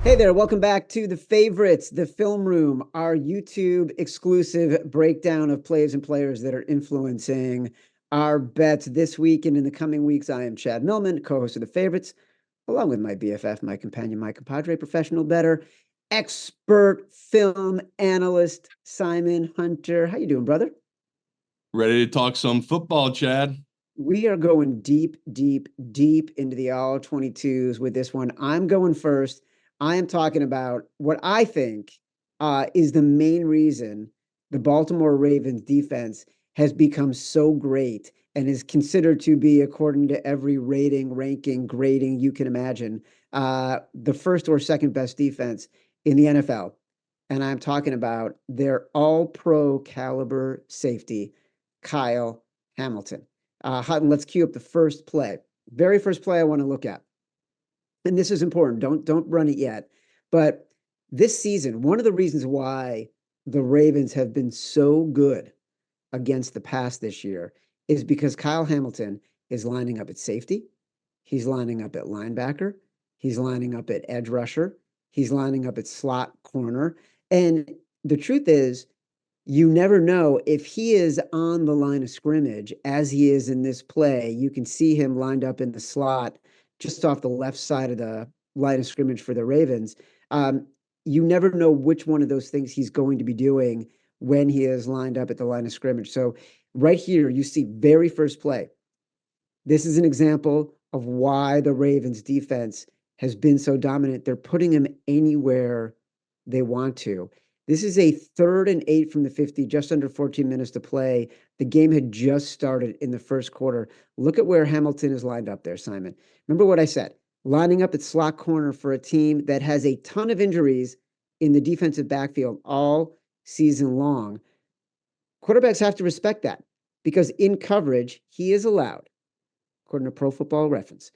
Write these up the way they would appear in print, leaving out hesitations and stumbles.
Hey there, welcome back to The Favorites, the Film Room, our YouTube exclusive breakdown of plays and players that are influencing our bets this week and in the coming weeks. I am Chad Millman, co-host of The Favorites, along with my BFF, my companion, my compadre, professional bettor, expert film analyst, Simon Hunter. How you doing, brother? Ready to talk some football, Chad? We are going deep, deep, deep into the all 22s with this one. I'm going first. I am talking about what I think is the main reason the Baltimore Ravens defense has become so great and is considered to be, according to every rating, ranking, grading you can imagine, the first or second best defense in the NFL. And I'm talking about their all pro caliber safety, Kyle Hamilton. Hutton, let's cue up the first play. Very first play I want to look at. And this is important. Don't run it yet. But this season, one of the reasons why the Ravens have been so good against the pass this year is because Kyle Hamilton is lining up at safety. He's lining up at linebacker. He's lining up at edge rusher. He's lining up at slot corner. And the truth is, you never know if he is on the line of scrimmage as he is in this play. You can see him lined up in the slot just off the left side of the line of scrimmage for the Ravens. You never know which one of those things he's going to be doing when he is lined up at the line of scrimmage. So right here, you see very first play. This is an example of why the Ravens defense has been so dominant. They're putting him anywhere they want to. This is a 3rd and 8 from the 50, just under 14 minutes to play. The game had just started in the first quarter. Look at where Hamilton is lined up there, Simon. Remember what I said, lining up at slot corner for a team that has a ton of injuries in the defensive backfield all season long. Quarterbacks have to respect that because in coverage, he is allowed, according to Pro Football Reference,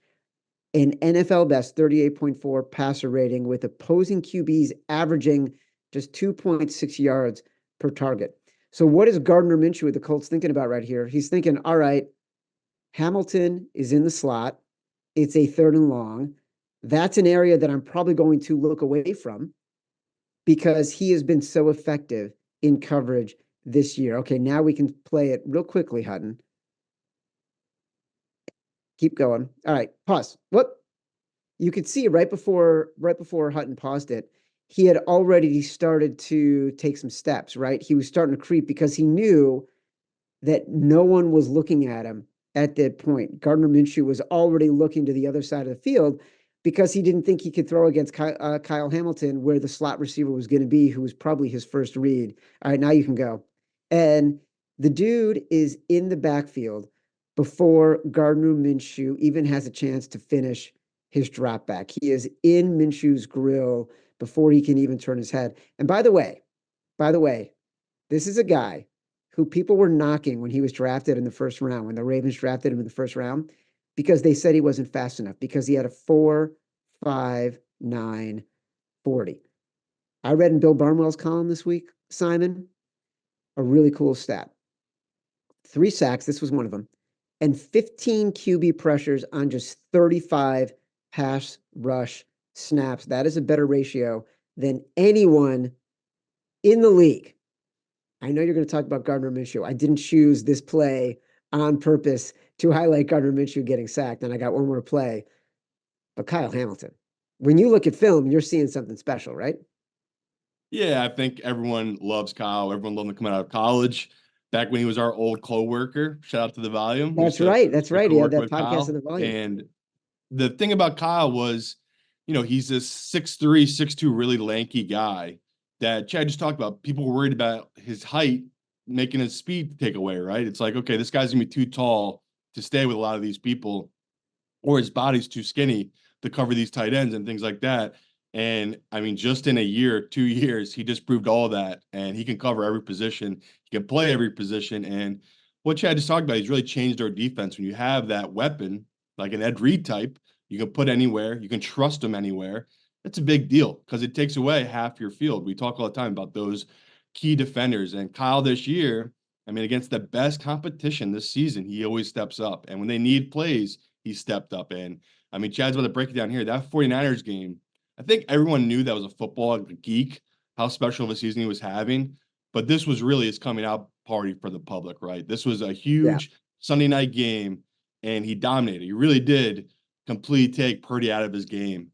an NFL best 38.4 passer rating with opposing QBs averaging just 2.6 yards per target. So what is Gardner Minshew with the Colts thinking about right here? He's thinking, all right, Hamilton is in the slot. It's a 3rd and long. That's an area that I'm probably going to look away from because he has been so effective in coverage this year. Okay, now we can play it real quickly, Hutton. Keep going. All right, pause. What? You could see right before Hutton paused it, he had already started to take some steps, right? He was starting to creep because he knew that no one was looking at him at that point. Gardner Minshew was already looking to the other side of the field because he didn't think he could throw against Kyle Hamilton, where the slot receiver was going to be, who was probably his first read. All right, now you can go. And the dude is in the backfield before Gardner Minshew even has a chance to finish his drop back. He is in Minshew's grill before he can even turn his head. And by the way, this is a guy who people were knocking when he was drafted in the first round, when the Ravens drafted him in the first round, because they said he wasn't fast enough, because he had a 4.59 40. I read in Bill Barnwell's column this week, Simon, a really cool stat. 3 sacks, this was one of them, and 15 QB pressures on just 35 pass rush snaps. That is a better ratio than anyone in the league. I know you're going to talk about Gardner Minshew. I didn't choose this play on purpose to highlight Gardner Minshew getting sacked, and I got one more play. But Kyle Hamilton, when you look at film, you're seeing something special, right? Yeah, I think everyone loves Kyle. Everyone loved him coming out of college. Back when he was our old co-worker. Shout out to the Volume. We used That's to right. That's right. He had co-work that with podcast in Kyle. the volume. And the thing about Kyle was, he's this 6'3", 6'2", really lanky guy that Chad just talked about. People were worried about his height making his speed take away, right? It's like, okay, this guy's gonna be too tall to stay with a lot of these people, or his body's too skinny to cover these tight ends and things like that. And I mean, just in a year, 2 years, he just proved all that. And he can cover every position. He can play every position. And what Chad just talked about, he's really changed our defense. When you have that weapon, like an Ed Reed type, you can put anywhere, you can trust him anywhere. That's a big deal because it takes away half your field. We talk all the time about those key defenders. And Kyle this year, I mean, against the best competition this season, he always steps up. And when they need plays, he stepped up. And I mean, Chad's about to break it down here. That 49ers game I think everyone knew that was a football geek, how special of a season he was having, but this was really his coming out party for the public, right? This was a Yeah. huge Sunday night game, and he dominated. He really did completely take Purdy out of his game.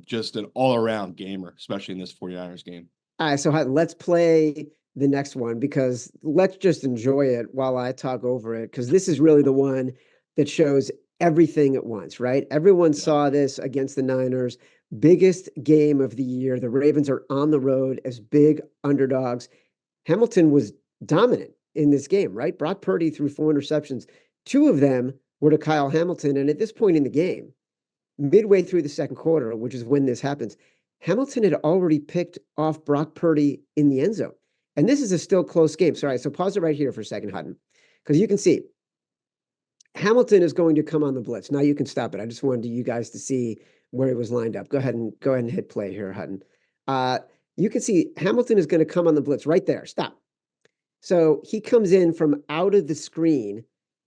Just an all-around gamer, especially in this 49ers game. All right, so let's play the next one because let's just enjoy it while I talk over it because this is really the one that shows everything at once, right? Everyone Yeah. saw this against the Niners, biggest game of the year. The Ravens are on the road as big underdogs. Hamilton was dominant in this game, right? Brock Purdy threw 4 interceptions. 2 of them were to Kyle Hamilton. And at this point in the game, midway through the second quarter, which is when this happens, Hamilton had already picked off Brock Purdy in the end zone. And this is a still close game. Sorry, so pause it right here for a second, Hutton, because you can see Hamilton is going to come on the blitz. Now you can stop it. I just wanted you guys to see where it was lined up. Go ahead and hit play here, Hutton. You can see Hamilton is going to come on the blitz right there. Stop. So he comes in from out of the screen,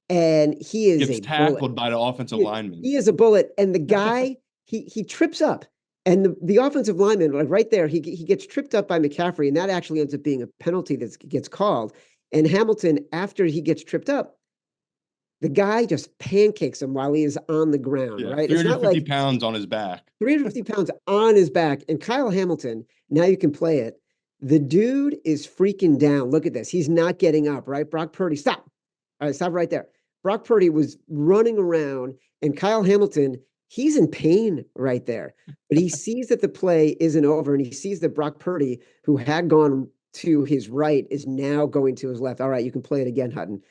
and he is Gets a bullet. tackled by the offensive lineman. He is a bullet, and the guy he trips up, and the offensive lineman, like right there, he gets tripped up by McCaffrey, and that actually ends up being a penalty that gets called. And Hamilton, after he gets tripped up, the guy just pancakes him while he is on the ground, Yeah, right? 350 It's not like pounds on his back. 350 pounds on his back. And Kyle Hamilton, now you can play it. The dude is freaking down. Look at this. He's not getting up, right? Brock Purdy, stop. All right, stop right there. Brock Purdy was running around, and Kyle Hamilton, he's in pain right there. But he sees that the play isn't over, and he sees that Brock Purdy, who had gone to his right, is now going to his left. All right, you can play it again, Hutton.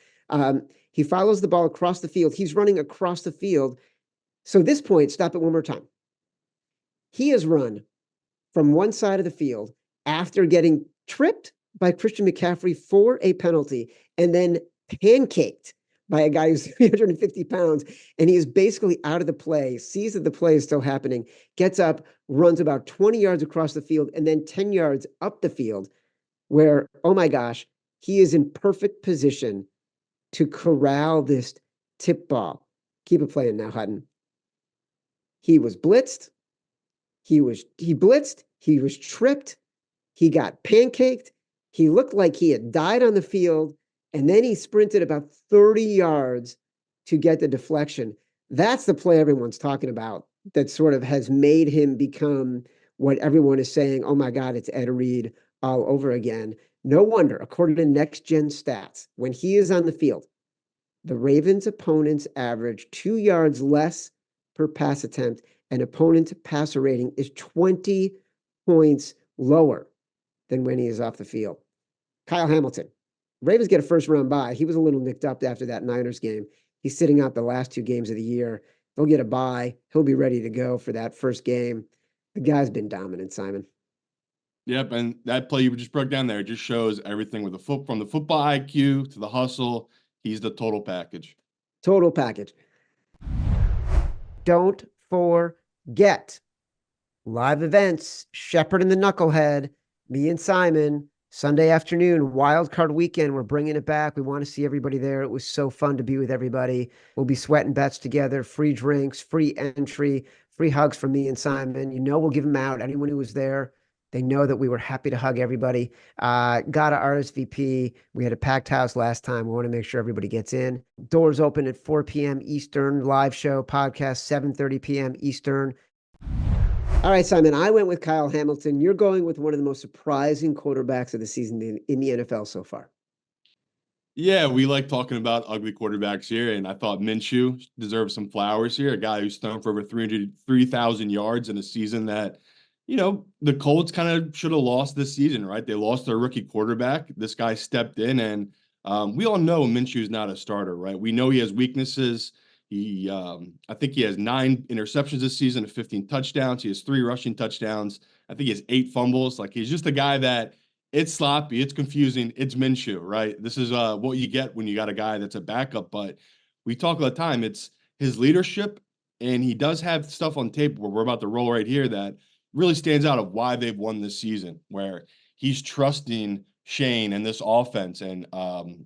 He follows the ball across the field. He's running across the field. So this point, stop it one more time. He has run from one side of the field after getting tripped by Christian McCaffrey for a penalty and then pancaked by a guy who's 350 pounds. And he is basically out of the play, sees that the play is still happening, gets up, runs about 20 yards across the field, and then 10 yards up the field where, oh my gosh, he is in perfect position to corral this tip ball. Keep it playing now, Hutton. He was blitzed. He blitzed. He was tripped. He got pancaked. He looked like he had died on the field. And then he sprinted about 30 yards to get the deflection. That's the play everyone's talking about that sort of has made him become what everyone is saying, oh my God, it's Ed Reed all over again. No wonder, according to Next Gen Stats, when he is on the field, the Ravens' opponents average 2 yards less per pass attempt, and opponent passer rating is 20 points lower than when he is off the field. Kyle Hamilton. Ravens get a first-round bye. He was a little nicked up after that Niners game. He's sitting out the last 2 games of the year. They'll get a bye. He'll be ready to go for that first game. The guy's been dominant, Simon. Yep, and that play you just broke down there just shows everything with from the football IQ to the hustle. He's the total package. Total package. Don't forget live events, Shepherd and the Knucklehead, me and Simon, Sunday afternoon, wild card weekend. We're bringing it back. We want to see everybody there. It was so fun to be with everybody. We'll be sweating bets together, free drinks, free entry, free hugs from me and Simon. You know, we'll give them out. Anyone who was there, they know that we were happy to hug everybody. Got a RSVP. We had a packed house last time. We want to make sure everybody gets in. Doors open at 4 p.m. Eastern, live show, podcast, 7:30 p.m. Eastern. All right, Simon, I went with Kyle Hamilton. You're going with one of the most surprising quarterbacks of the season in the NFL so far. Yeah, we like talking about ugly quarterbacks here, and I thought Minshew deserves some flowers here. A guy who's thrown for over 3,000 yards in a season that, you know, the Colts kind of should have lost this season, right? They lost their rookie quarterback. This guy stepped in, and we all know Minshew's not a starter, right? We know he has weaknesses. I think he has 9 interceptions this season, 15 touchdowns. He has 3 rushing touchdowns. I think he has 8 fumbles. Like, he's just a guy that it's sloppy, it's confusing, it's Minshew, right? This is what you get when you got a guy that's a backup. But we talk all the time, it's his leadership, and he does have stuff on tape where we're about to roll right here that really stands out of why they've won this season, where he's trusting Shane and this offense. And,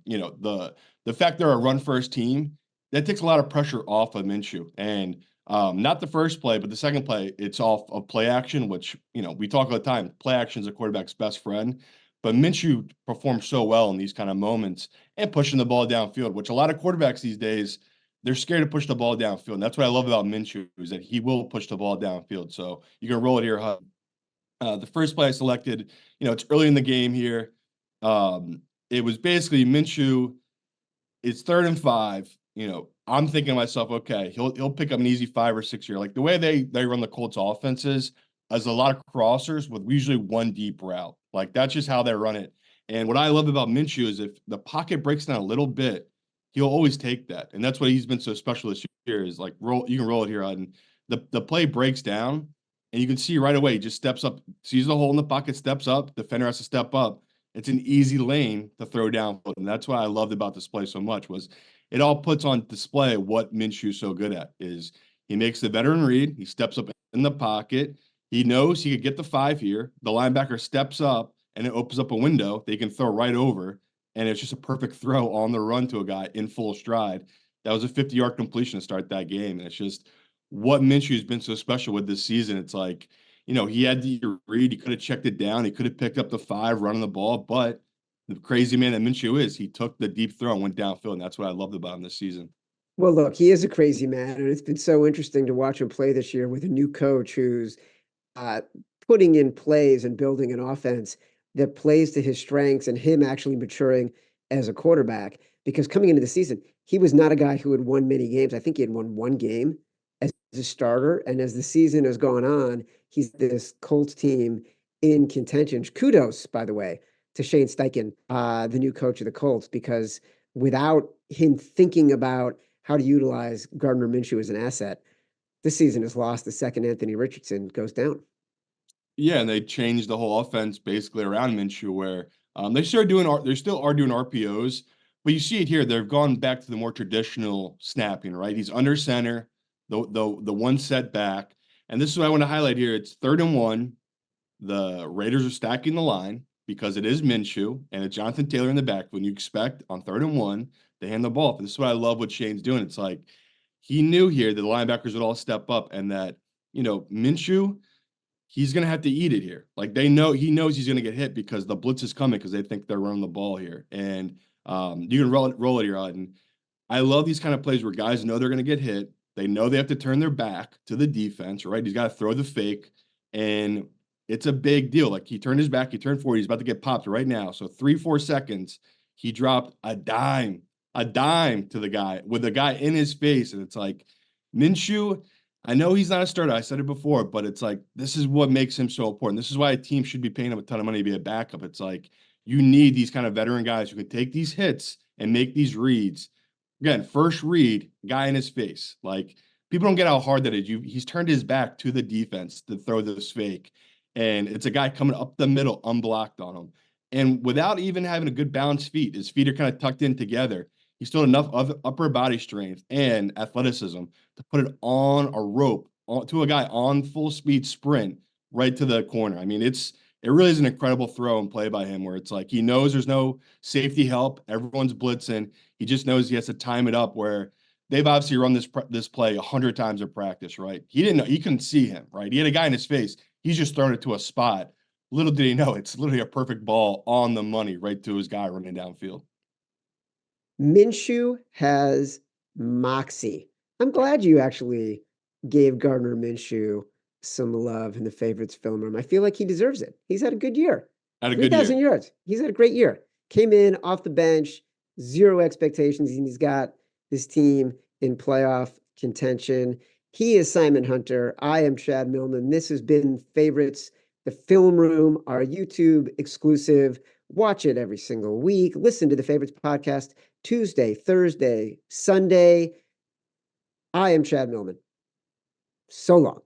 you know, the fact they're a run-first team, that takes a lot of pressure off of Minshew. And Not the first play, but the second play, it's off of play action, which, we talk all the time. Play action is a quarterback's best friend. But Minshew performs so well in these kind of moments and pushing the ball downfield, which a lot of quarterbacks these days, they're scared to push the ball downfield. And that's what I love about Minshew is that he will push the ball downfield. So you can roll it here, Hud. The first play I selected, it's early in the game here. It was basically Minshew. It's 3rd and 5. I'm thinking to myself, okay, he'll pick up an easy 5 or 6 here. Like the way they run the Colts offenses as a lot of crossers with usually one deep route. Like that's just how they run it. And what I love about Minshew is if the pocket breaks down a little bit, he'll always take that. And that's what he's been so special this year is like you can roll it here on the play breaks down and you can see right away, he just steps up, sees the hole in the pocket, steps up, defender has to step up. It's an easy lane to throw down. And that's what I loved about this play so much was it all puts on display what Minshew's so good at is he makes the veteran read. He steps up in the pocket. He knows he could get the 5 here. The linebacker steps up and it opens up a window they can throw right over. And it's just a perfect throw on the run to a guy in full stride. That was a 50-yard completion to start that game. And it's just what Minshew's been so special with this season. It's like, he had the read. He could have checked it down. He could have picked up the 5 running the ball. But the crazy man that Minshew is, he took the deep throw and went downfield. And that's what I loved about him this season. Well, look, he is a crazy man, and it's been so interesting to watch him play this year with a new coach who's uh, putting in plays and building an offense that plays to his strengths and him actually maturing as a quarterback. Because coming into the season, he was not a guy who had won many games. I think he had won one game as a starter. And as the season has gone on, he's this Colts team in contention. Kudos, by the way, to Shane Steichen, the new coach of the Colts, because without him thinking about how to utilize Gardner Minshew as an asset, this season is lost the second Anthony Richardson goes down. Yeah, and they changed the whole offense basically around Minshew, where they still are doing RPOs, but you see it here. They've gone back to the more traditional snapping, right? He's under center, the one set back, and this is what I want to highlight here. It's 3rd and 1. The Raiders are stacking the line because it is Minshew and it's Jonathan Taylor in the back. When you expect on 3rd and 1, they hand the ball off. And this is what I love what Shane's doing. It's like he knew here that the linebackers would all step up and that, Minshew, he's going to have to eat it here. Like he knows he's going to get hit because the blitz is coming because they think they're running the ball here. And you can roll it here on. And I love these kind of plays where guys know they're going to get hit. They know they have to turn their back to the defense, right? He's got to throw the fake. And it's a big deal. Like he turned his back, he turned forward, he's about to get popped right now. So 3-4 seconds, he dropped a dime to the guy with the guy in his face. And it's like Minshew, I know he's not a starter. I said it before, but it's like this is what makes him so important. This is why a team should be paying him a ton of money to be a backup. It's like you need these kind of veteran guys who can take these hits and make these reads. Again, first read, guy in his face. Like people don't get how hard that is. He's turned his back to the defense to throw this fake. And it's a guy coming up the middle, unblocked on him. And without even having a good balanced feet, his feet are kind of tucked in together. He's still enough of upper body strength and athleticism to put it on a rope to a guy on full speed sprint right to the corner. I mean, it really is an incredible throw and play by him where it's like he knows there's no safety help. Everyone's blitzing. He just knows he has to time it up where they've obviously run this play 100 times in practice, right? He didn't know, he couldn't see him, right? He had a guy in his face. He's just thrown it to a spot. Little did he know, it's literally a perfect ball on the money right to his guy running downfield. Minshew has moxie. I'm glad you actually gave Gardner Minshew some love in the favorites film room. I feel like he deserves it. He's had a good year. Had a good 3,000 year. yards. He's had a great year. Came in off the bench, zero expectations, and he's got this team in playoff contention. He is Simon Hunter. I am Chad Millman. This has been Favorites, the Film Room, our YouTube exclusive. Watch it every single week. Listen to the Favorites podcast Tuesday, Thursday, Sunday. I am Chad Millman. So long.